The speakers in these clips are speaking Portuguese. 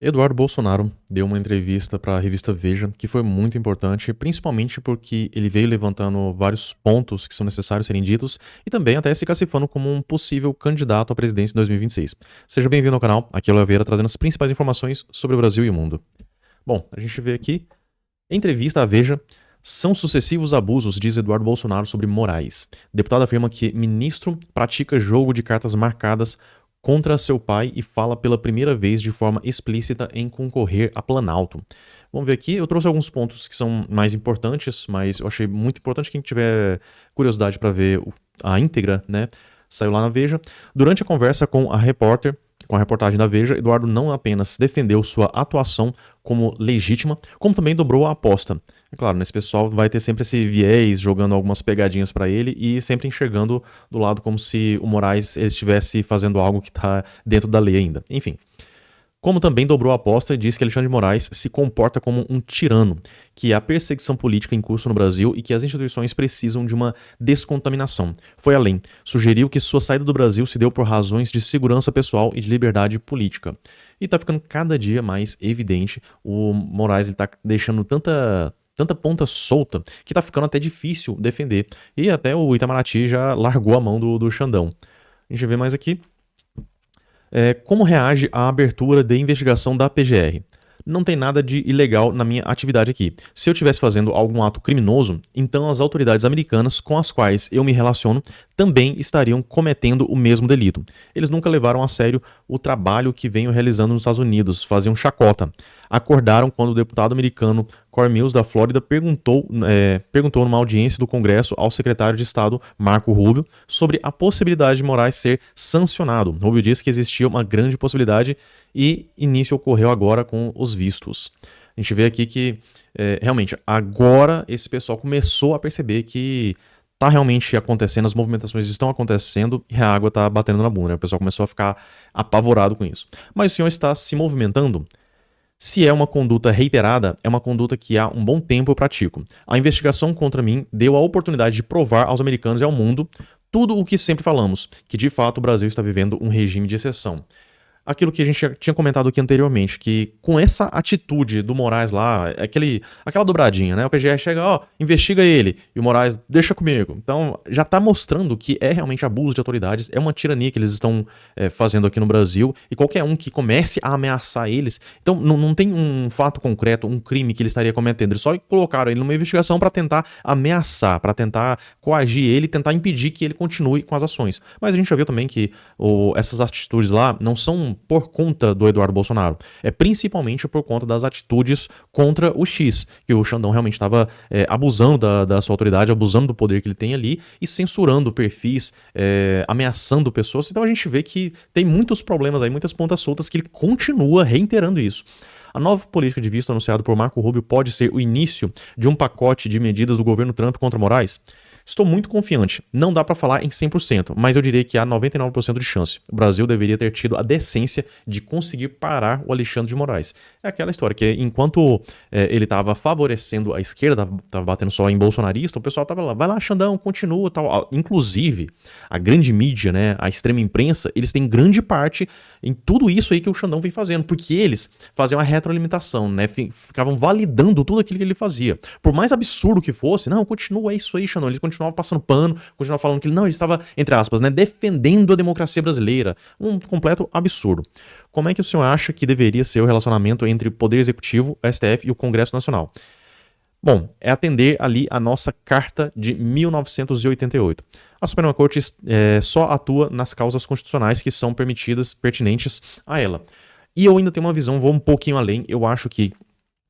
Eduardo Bolsonaro deu uma entrevista para a revista Veja, que foi muito importante, principalmente porque ele veio levantando vários pontos que são necessários serem ditos e também até se cacifando como um possível candidato à presidência em 2026. Seja bem-vindo ao canal, aqui é o Oliveira trazendo as principais informações sobre o Brasil e o mundo. Bom, a gente vê aqui, entrevista à Veja, são sucessivos abusos, diz Eduardo Bolsonaro sobre Moraes. Deputado afirma que ministro pratica jogo de cartas marcadas contra seu pai e fala pela primeira vez de forma explícita em concorrer a Planalto. Vamos ver aqui, eu trouxe alguns pontos que são mais importantes, mas eu achei muito importante quem tiver curiosidade para ver a íntegra, né? Saiu lá na Veja. Durante a conversa com a reportagem da Veja, Eduardo não apenas defendeu sua atuação como legítima, como também dobrou a aposta. É claro, esse pessoal vai ter sempre esse viés, jogando algumas pegadinhas para ele e sempre enxergando do lado como se o Moraes ele estivesse fazendo algo que está dentro da lei ainda. Enfim. Como também dobrou a aposta e disse que Alexandre de Moraes se comporta como um tirano, que há perseguição política em curso no Brasil e que as instituições precisam de uma descontaminação. Foi além. Sugeriu que sua saída do Brasil se deu por razões de segurança pessoal e de liberdade política. E tá ficando cada dia mais evidente. O Moraes ele tá deixando tanta ponta solta que tá ficando até difícil defender. E até o Itamaraty já largou a mão do Xandão. A gente vê mais aqui. Como reage à abertura de investigação da PGR? Não tem nada de ilegal na minha atividade aqui. Se eu estivesse fazendo algum ato criminoso, então as autoridades americanas com as quais eu me relaciono também estariam cometendo o mesmo delito. Eles nunca levaram a sério o trabalho que venho realizando nos Estados Unidos, faziam chacota. Acordaram quando o deputado americano Corey Mills, da Flórida, perguntou numa audiência do Congresso ao secretário de Estado, Marco Rubio, sobre a possibilidade de Moraes ser sancionado. Rubio disse que existia uma grande possibilidade e início ocorreu agora com os vistos. A gente vê aqui que, realmente, agora esse pessoal começou a perceber que tá realmente acontecendo, as movimentações estão acontecendo e a água tá batendo na bunda, né? O pessoal começou a ficar apavorado com isso. Mas o senhor está se movimentando? Se é uma conduta reiterada, é uma conduta que há um bom tempo eu pratico. A investigação contra mim deu a oportunidade de provar aos americanos e ao mundo tudo o que sempre falamos, que de fato o Brasil está vivendo um regime de exceção. Aquilo que a gente já tinha comentado aqui anteriormente, que com essa atitude do Moraes lá, aquela dobradinha, né? O PGR chega, investiga ele, e o Moraes, deixa comigo. Então, já tá mostrando que é realmente abuso de autoridades, é uma tirania que eles estão fazendo aqui no Brasil, e qualquer um que comece a ameaçar eles, então não tem um fato concreto, um crime que ele estaria cometendo, eles só colocaram ele numa investigação para tentar ameaçar, para tentar coagir ele, tentar impedir que ele continue com as ações. Mas a gente já viu também que essas atitudes lá não são por conta do Eduardo Bolsonaro, é principalmente por conta das atitudes contra o X, que o Xandão realmente estava abusando da sua autoridade, abusando do poder que ele tem ali e censurando perfis, ameaçando pessoas. Então a gente vê que tem muitos problemas aí, muitas pontas soltas que ele continua reiterando isso. A nova política de visto anunciada por Marco Rubio pode ser o início de um pacote de medidas do governo Trump contra Moraes? Estou muito confiante. Não dá para falar em 100%, mas eu diria que há 99% de chance. O Brasil deveria ter tido a decência de conseguir parar o Alexandre de Moraes. É aquela história que enquanto ele estava favorecendo a esquerda, estava batendo só em bolsonarista, o pessoal estava lá, vai lá, Xandão, continua, tal. Inclusive, a grande mídia, né, a extrema imprensa, eles têm grande parte em tudo isso aí que o Xandão vem fazendo, porque eles faziam a retroalimentação, né, ficavam validando tudo aquilo que ele fazia. Por mais absurdo que fosse, não, continua, é isso aí, Xandão, eles continuava passando pano, continuava falando que ele estava, entre aspas, né, defendendo a democracia brasileira. Um completo absurdo. Como é que o senhor acha que deveria ser o relacionamento entre o Poder Executivo, o STF e o Congresso Nacional? Bom, é atender ali a nossa Carta de 1988. A Suprema Corte só atua nas causas constitucionais que são pertinentes a ela. E eu ainda tenho uma visão, vou um pouquinho além, eu acho que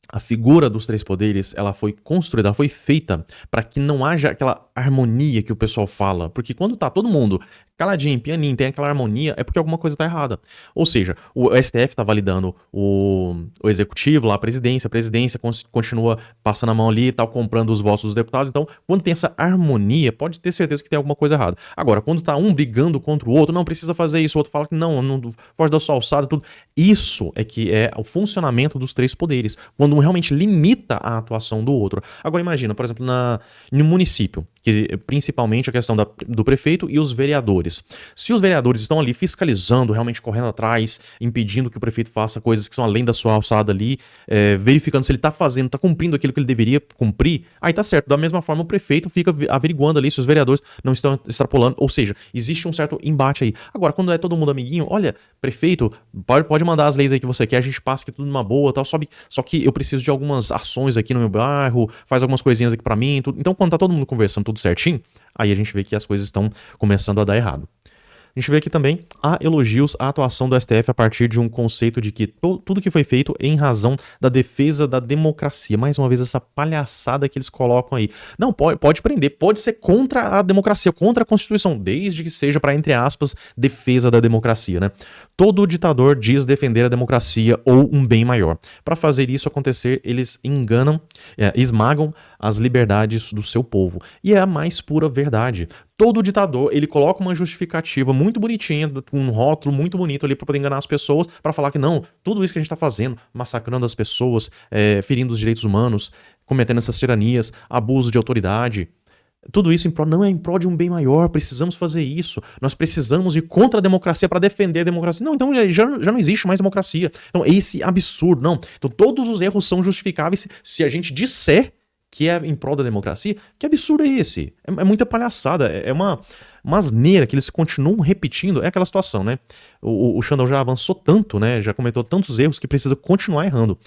a figura dos três poderes, ela foi construída, ela foi feita para que não haja aquela harmonia que o pessoal fala. Porque quando tá todo mundo caladinho, pianinho, tem aquela harmonia, é porque alguma coisa tá errada. Ou seja, o STF tá validando o executivo, lá a presidência continua passando a mão ali e tal, comprando os votos dos deputados. Então, quando tem essa harmonia, pode ter certeza que tem alguma coisa errada. Agora, quando tá um brigando contra o outro, não precisa fazer isso, o outro fala que não pode dar sua alçada, tudo. Isso é que é o funcionamento dos três poderes, quando um realmente limita a atuação do outro. Agora imagina, por exemplo, no município, que principalmente a questão do prefeito e os vereadores. Se os vereadores estão ali fiscalizando, realmente correndo atrás, impedindo que o prefeito faça coisas que são além da sua alçada ali, verificando se ele está fazendo, está cumprindo aquilo que ele deveria cumprir, aí tá certo. Da mesma forma, o prefeito fica averiguando ali se os vereadores não estão extrapolando, ou seja, existe um certo embate aí. Agora, quando é todo mundo amiguinho, olha, prefeito, pode mandar as leis aí que você quer, a gente passa aqui tudo numa boa, tal, só que eu preciso de algumas ações aqui no meu bairro, faz algumas coisinhas aqui pra mim, tudo. Então, quando tá todo mundo conversando tudo certinho, aí a gente vê que as coisas estão começando a dar errado. A gente vê aqui também, há elogios à atuação do STF a partir de um conceito de que tudo que foi feito em razão da defesa da democracia. Mais uma vez, essa palhaçada que eles colocam aí. Não, pode prender, pode ser contra a democracia, contra a Constituição, desde que seja para, entre aspas, defesa da democracia, né? Todo ditador diz defender a democracia ou um bem maior. Para fazer isso acontecer, eles esmagam as liberdades do seu povo. E é a mais pura verdade. Todo ditador, ele coloca uma justificativa muito bonitinha, com um rótulo muito bonito ali para poder enganar as pessoas, para falar que não, tudo isso que a gente tá fazendo, massacrando as pessoas, ferindo os direitos humanos, cometendo essas tiranias, abuso de autoridade, tudo isso não é em prol de um bem maior, precisamos fazer isso, nós precisamos ir contra a democracia para defender a democracia. Não, então já não existe mais democracia. Então esse absurdo, não. Então todos os erros são justificáveis se a gente disser que é em prol da democracia. Que absurdo é esse? É muita palhaçada, é uma asneira que eles continuam repetindo. É aquela situação, né? O Xandão já avançou tanto, né? Já cometeu tantos erros que precisa continuar errando.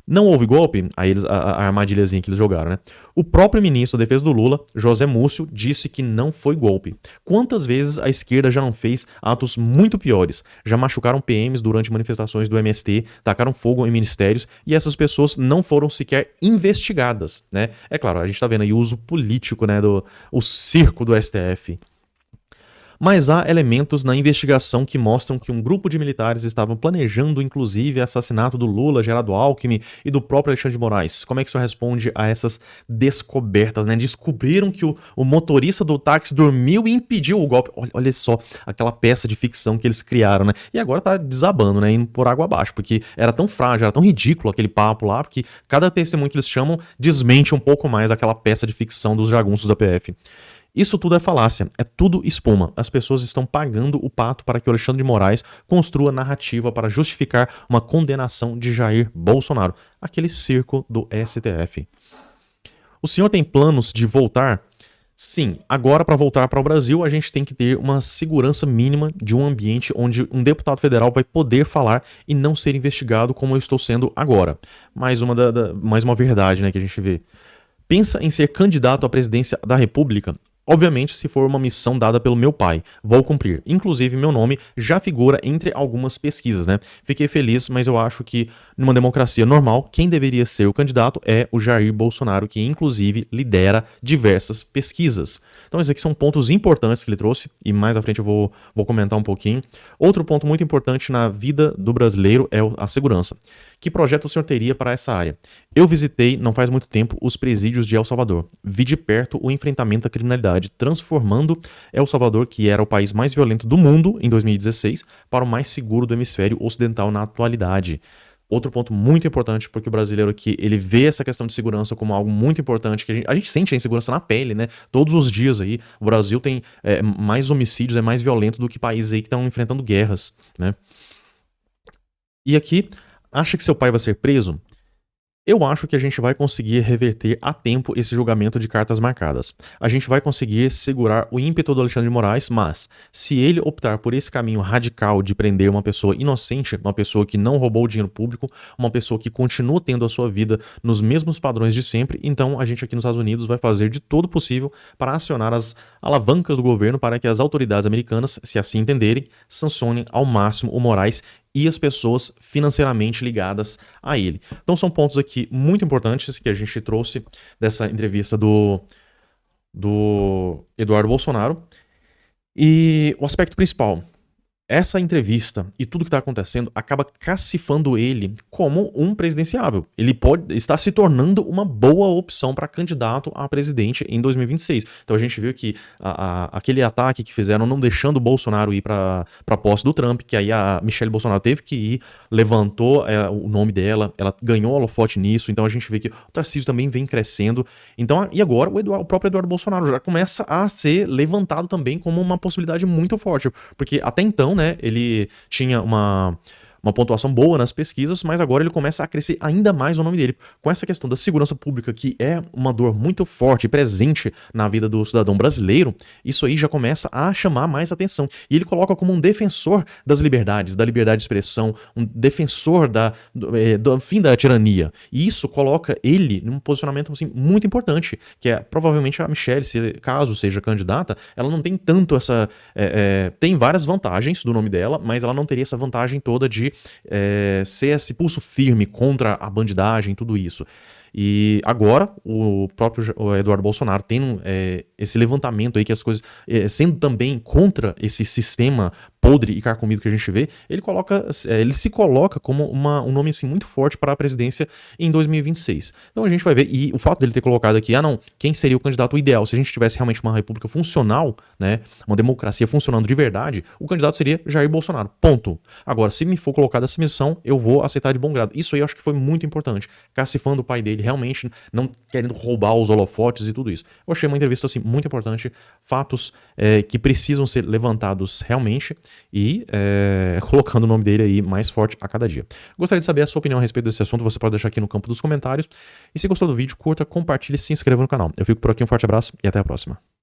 Não houve golpe, aí a armadilhazinha que eles jogaram, né? O próprio ministro da defesa do Lula, José Múcio, disse que não foi golpe. Quantas vezes a esquerda já não fez atos muito piores? Já machucaram PMs durante manifestações do MST, tacaram fogo em ministérios e essas pessoas não foram sequer investigadas, né? É claro, a gente tá vendo aí o uso político, né, o circo do STF. Mas há elementos na investigação que mostram que um grupo de militares estavam planejando, inclusive, o assassinato do Lula, Geraldo Alckmin e do próprio Alexandre de Moraes. Como é que isso responde a essas descobertas, né? Descobriram que o motorista do táxi dormiu e impediu o golpe. Olha só, aquela peça de ficção que eles criaram, né? E agora tá desabando, né? Indo por água abaixo, porque era tão frágil, era tão ridículo aquele papo lá, porque cada testemunho que eles chamam desmente um pouco mais aquela peça de ficção dos jagunços da PF. Isso tudo é falácia, é tudo espuma. As pessoas estão pagando o pato para que o Alexandre de Moraes construa narrativa para justificar uma condenação de Jair Bolsonaro. Aquele circo do STF. O senhor tem planos de voltar? Sim, agora para voltar para o Brasil a gente tem que ter uma segurança mínima de um ambiente onde um deputado federal vai poder falar e não ser investigado como eu estou sendo agora. Mais uma verdade, né, que a gente vê. Pensa em ser candidato à presidência da República? Obviamente, se for uma missão dada pelo meu pai, vou cumprir. Inclusive, meu nome já figura entre algumas pesquisas, né? Fiquei feliz, mas eu acho que numa democracia normal, quem deveria ser o candidato é o Jair Bolsonaro, que inclusive lidera diversas pesquisas. Então, esses aqui são pontos importantes que ele trouxe, e mais à frente eu vou comentar um pouquinho. Outro ponto muito importante na vida do brasileiro é a segurança. Que projeto o senhor teria para essa área? Eu visitei, não faz muito tempo, os presídios de El Salvador. Vi de perto o enfrentamento à criminalidade, transformando El Salvador, que era o país mais violento do mundo em 2016, para o mais seguro do hemisfério ocidental na atualidade. Outro ponto muito importante, porque o brasileiro aqui, ele vê essa questão de segurança como algo muito importante, que a gente sente a insegurança na pele, né? Todos os dias aí, o Brasil tem mais homicídios, é mais violento do que países aí que estão enfrentando guerras, né? E aqui, acha que seu pai vai ser preso? Eu acho que a gente vai conseguir reverter a tempo esse julgamento de cartas marcadas. A gente vai conseguir segurar o ímpeto do Alexandre de Moraes, mas se ele optar por esse caminho radical de prender uma pessoa inocente, uma pessoa que não roubou o dinheiro público, uma pessoa que continua tendo a sua vida nos mesmos padrões de sempre, então a gente aqui nos Estados Unidos vai fazer de todo possível para acionar as alavancas do governo para que as autoridades americanas, se assim entenderem, sancionem ao máximo o Moraes e as pessoas financeiramente ligadas a ele. Então são pontos aqui muito importantes que a gente trouxe dessa entrevista do Eduardo Bolsonaro. E o aspecto principal, essa entrevista e tudo que está acontecendo acaba cacifando ele como um presidenciável. Ele pode estar se tornando uma boa opção para candidato a presidente em 2026. Então a gente viu que aquele ataque que fizeram não deixando o Bolsonaro ir para a posse do Trump, que aí a Michelle Bolsonaro teve que ir, levantou o nome dela, ela ganhou holofote nisso. Então a gente vê que o Tarcísio também vem crescendo. Então, e agora o próprio Eduardo Bolsonaro já começa a ser levantado também como uma possibilidade muito forte, porque até então, né, ele tinha uma pontuação boa nas pesquisas, mas agora ele começa a crescer ainda mais o nome dele. Com essa questão da segurança pública, que é uma dor muito forte e presente na vida do cidadão brasileiro, isso aí já começa a chamar mais atenção. E ele coloca como um defensor das liberdades, da liberdade de expressão, um defensor do fim da tirania. E isso coloca ele num posicionamento assim, muito importante, que é provavelmente a Michelle, caso seja candidata, ela não tem tanto essa... tem várias vantagens do nome dela, mas ela não teria essa vantagem toda de ser esse pulso firme contra a bandidagem e tudo isso. E agora, o próprio Eduardo Bolsonaro tem esse levantamento aí, que as coisas, sendo também contra esse sistema podre e carcomido que a gente vê, ele se coloca como um nome assim, muito forte para a presidência em 2026. Então a gente vai ver, e o fato dele ter colocado aqui, quem seria o candidato ideal? Se a gente tivesse realmente uma república funcional, né, uma democracia funcionando de verdade, o candidato seria Jair Bolsonaro, ponto. Agora, se me for colocada essa missão, eu vou aceitar de bom grado. Isso aí eu acho que foi muito importante, cacifando o pai dele, realmente não querendo roubar os holofotes e tudo isso. Eu achei uma entrevista assim, muito importante, fatos que precisam ser levantados realmente, e colocando o nome dele aí mais forte a cada dia. Gostaria de saber a sua opinião a respeito desse assunto, você pode deixar aqui no campo dos comentários. E se gostou do vídeo, curta, compartilhe e se inscreva no canal. Eu fico por aqui, um forte abraço e até a próxima.